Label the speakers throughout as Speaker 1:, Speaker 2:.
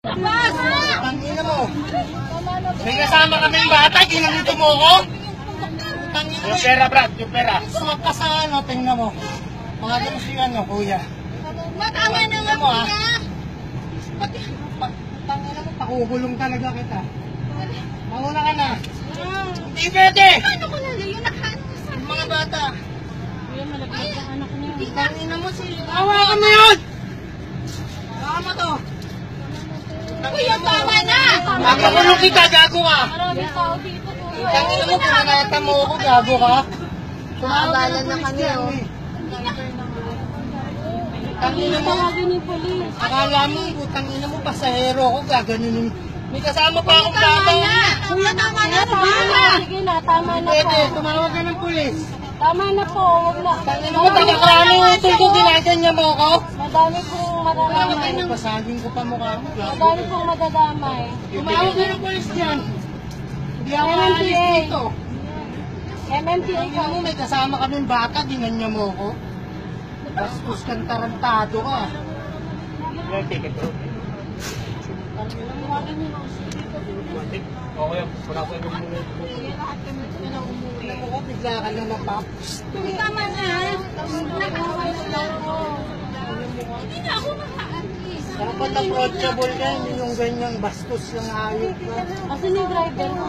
Speaker 1: Tangina mo. May kasama kaming bata, ginanito mo ko? Tangina mo.
Speaker 2: Yung pera, Brad, yung pera.
Speaker 1: Sumak ka sa ano, tingnan mo. Mga ganun siya, ano, kuya.
Speaker 3: Matama na nga, kuya.
Speaker 1: Tangina mo, pakukulong talaga kita. Mauna ka na. Hindi pwede.
Speaker 3: Ano ko na yun? Nakano ka sa
Speaker 1: Mga bata.
Speaker 3: kuya, malaglag ang anak niya.
Speaker 1: Tangina mo si... Hawakan mo yun! Hawakan mo to.
Speaker 3: Kuya, tama na!
Speaker 1: Papakulong kita, gago ka.
Speaker 3: Maraming tao dito, kuya.
Speaker 1: Tangina mo, pinanata mo ako, gago ka.
Speaker 3: Nakabala na kami, oh.
Speaker 1: Tangina mo.
Speaker 3: Tawagin yung polis.
Speaker 1: Akala mo, tangina mo, pasahero ako, gaganunin. May kasama pa akong bata.
Speaker 3: Kuya, tama na! Tama na! Sige na, tama na po.
Speaker 1: Pwede, tumawag ka ng pulis.
Speaker 3: Tama na po, huwag na.
Speaker 1: Tangina mo, taga-krami yung utol ko, ginaganyan mo ako.
Speaker 3: Madami pong madadamay.
Speaker 1: Pasagin ko pa mukha mo, gago.
Speaker 3: Madami pong madadamay.
Speaker 1: Tumawag ka ng pulis dyan. Hindi ako aalis dito.
Speaker 3: MMDA
Speaker 1: Tangina mo, may kasama kaming bata, ginanyan mo ako. Bastos kang tarantado ka.
Speaker 2: Yung ticket, bro. Okay, wala ko yung muna.
Speaker 1: Tingnan mo ko, bigla ka na mapapos.
Speaker 3: Tama na. Hindi na ako nakaalis.
Speaker 1: Dapat approachable yan, yung ganyang bastos yung ayot ka.
Speaker 3: Kasi yung driver mo.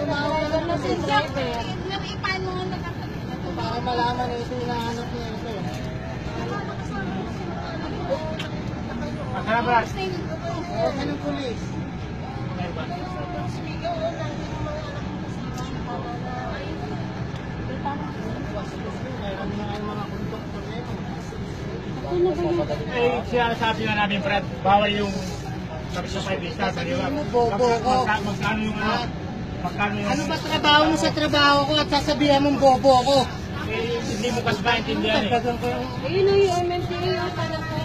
Speaker 3: Driver na si driver.
Speaker 1: Para malaman na ito yung nahanap niya ito.
Speaker 2: Masarap, Brad.
Speaker 1: Huwag ka ng pulis. Meron na ang mga konduktor nito.
Speaker 2: Eh, siya sabi nga namin, Brad, bawal yung sabi sa 5 stars, di ba?
Speaker 1: Bobo ko.
Speaker 2: Magkano yung ano? Magkano yung...
Speaker 1: Ano ba trabaho mo sa trabaho ko at sasabihan mong bobo ko?
Speaker 2: Eh, hindi mo kasi maintindihan eh.
Speaker 1: Dagdagan ko yung...
Speaker 3: Ayun na yung MMDA yung pala ko.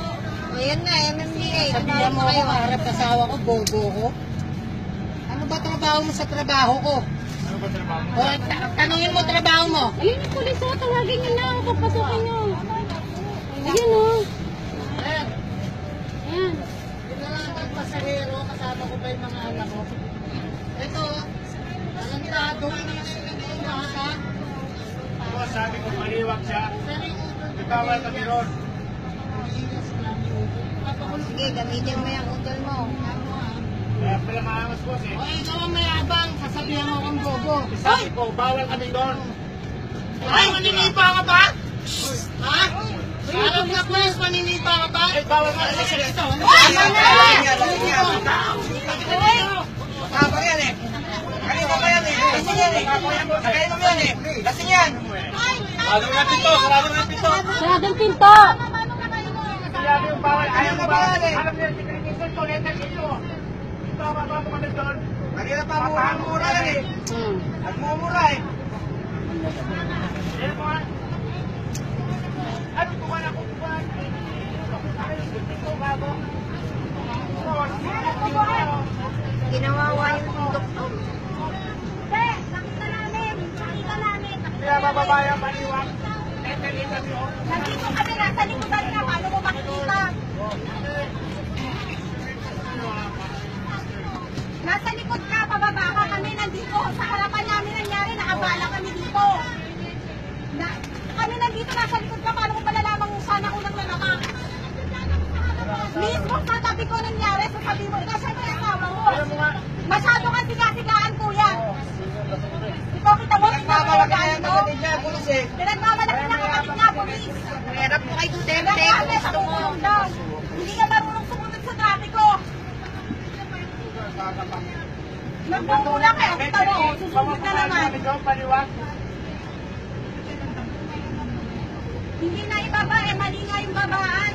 Speaker 3: Ayan na, MMDA.
Speaker 1: Sabihan mo ako, harap kasawa ko, bobo ko. Ano ba trabaho mo sa trabaho ko?
Speaker 2: Ano ba trabaho mo?
Speaker 1: O, tanungin mo trabaho mo.
Speaker 3: Ayun yung pulis o, tawagin nyo na. Papasukin nyo. Ayun o.
Speaker 1: Ayan.
Speaker 3: Ayan.
Speaker 1: Pinalaman pasahero, kasama ko pa yung mga anak ko. Ito, talantado, yung bata.
Speaker 2: Ako, sabi ko, maliwag siya. Bawal kami ron.
Speaker 3: Sige, gamitin mo yung utol mo.
Speaker 2: Kaya pala maangas, boss eh.
Speaker 1: O, ikaw ang mayabang, sasabihan mo akong bobo.
Speaker 2: Sabi ko, bawal kami doon.
Speaker 1: Ay, maninipa ka ba? Ha? Harap na pulis, maninipa ka ba?
Speaker 2: Eh, bawal nga naman sila ito.
Speaker 4: Tapang yan eh. Kanino ba yan eh? Lasing yan eh. Kanino ba yan eh? Lasing yan.
Speaker 2: Sarado nga pito, sarado nga pito.
Speaker 3: Saradong pinto.
Speaker 2: Sabi yung bawal, ayaw mo ba? Alam niyo, si Cristian ko, letter dito. Ito, baba mo kami doon.
Speaker 4: Kanina pa mura yan eh. Nagmumura eh.
Speaker 2: Yan mo nga. Ano kung wala kung buwan? Ano yung dito, bago?
Speaker 3: Ginawawa yung doktor.
Speaker 2: Kaya bababayang paniwag. Letter dito nyo.
Speaker 3: Nandito kami, nasa likodan ka. Paano mo makikita? Nasa likod ka, pababa ka kami nandito. Sa harapan namin nangyari, nakabala kami dito. Kami nandito, nasa likod ka. Paano mo palalaman kung sana unang nanamak? Mismo sa tabi ko nangyari, sasabi mo, nasa yung asawa mo. Masyado kang siga-sigaan, kuya. Ikaw kita mo,
Speaker 4: Nagmamalaki na yung kapatid niya, pulis eh.
Speaker 3: pinagmamalaki na kapatid nga, polis.
Speaker 4: Hirap mo kay Duterte.
Speaker 3: Nagkakala, tumulong daw. Hindi ka marunong sumunod sa trapiko. Nagmumula kayo, kita mo, susunod na naman.
Speaker 2: Paniwag.
Speaker 3: Hindi na ibaba, eh, mali nga yung babaan.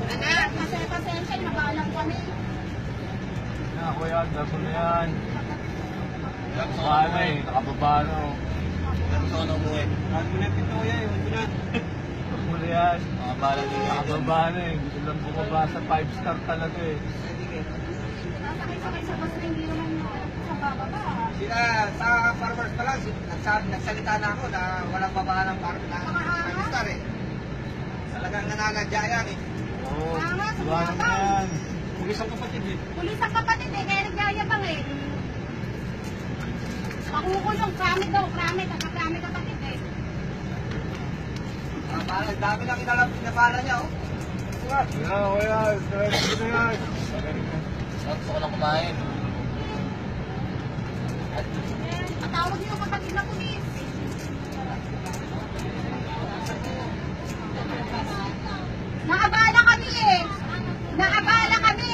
Speaker 3: Anak, pasensya, nabaalan kami.
Speaker 2: Kuya, gago na yan. Nakababa na eh. Nakababa na.
Speaker 4: Gusto na umuwi.
Speaker 2: Nagulat ito yan. Muli yan. Nakababa na eh. Gusto lang bumaba sa 5-star talaga eh.
Speaker 3: Sakay-sakay sa bus na hindi naman sa bababa.
Speaker 4: Sila sa farmers pa lang, nagsalita na ako na walang babaan ng farmers eh. Talagang nananadya yan eh.
Speaker 2: Oo.
Speaker 3: Tama,
Speaker 2: Diba naman yan.
Speaker 4: Pulis ang kapatid eh.
Speaker 3: Pulis ang kapatid eh, kaya nagyayabang eh. Pakukulong, kramid daw, kramid, kramid kapatid eh.
Speaker 4: Parang dami lang inabala niya oh.
Speaker 2: Yan, o yan. Diretso na yan.
Speaker 4: Gusto ko lang kumain.
Speaker 3: Patawag niyo yung kapatid na pulis. Naabala kami eh. Naabala kami.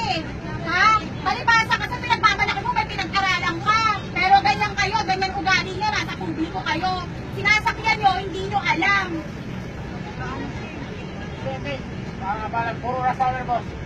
Speaker 3: Ha? Palibasa kasi pinagmamalaki mo, may pinag-aralan ka. Pero ganyan kayo, ganyan ugali niya, nasa publiko kayo. Sinasakyan nyo, hindi nyo alam.
Speaker 2: Puro rasalan, boss.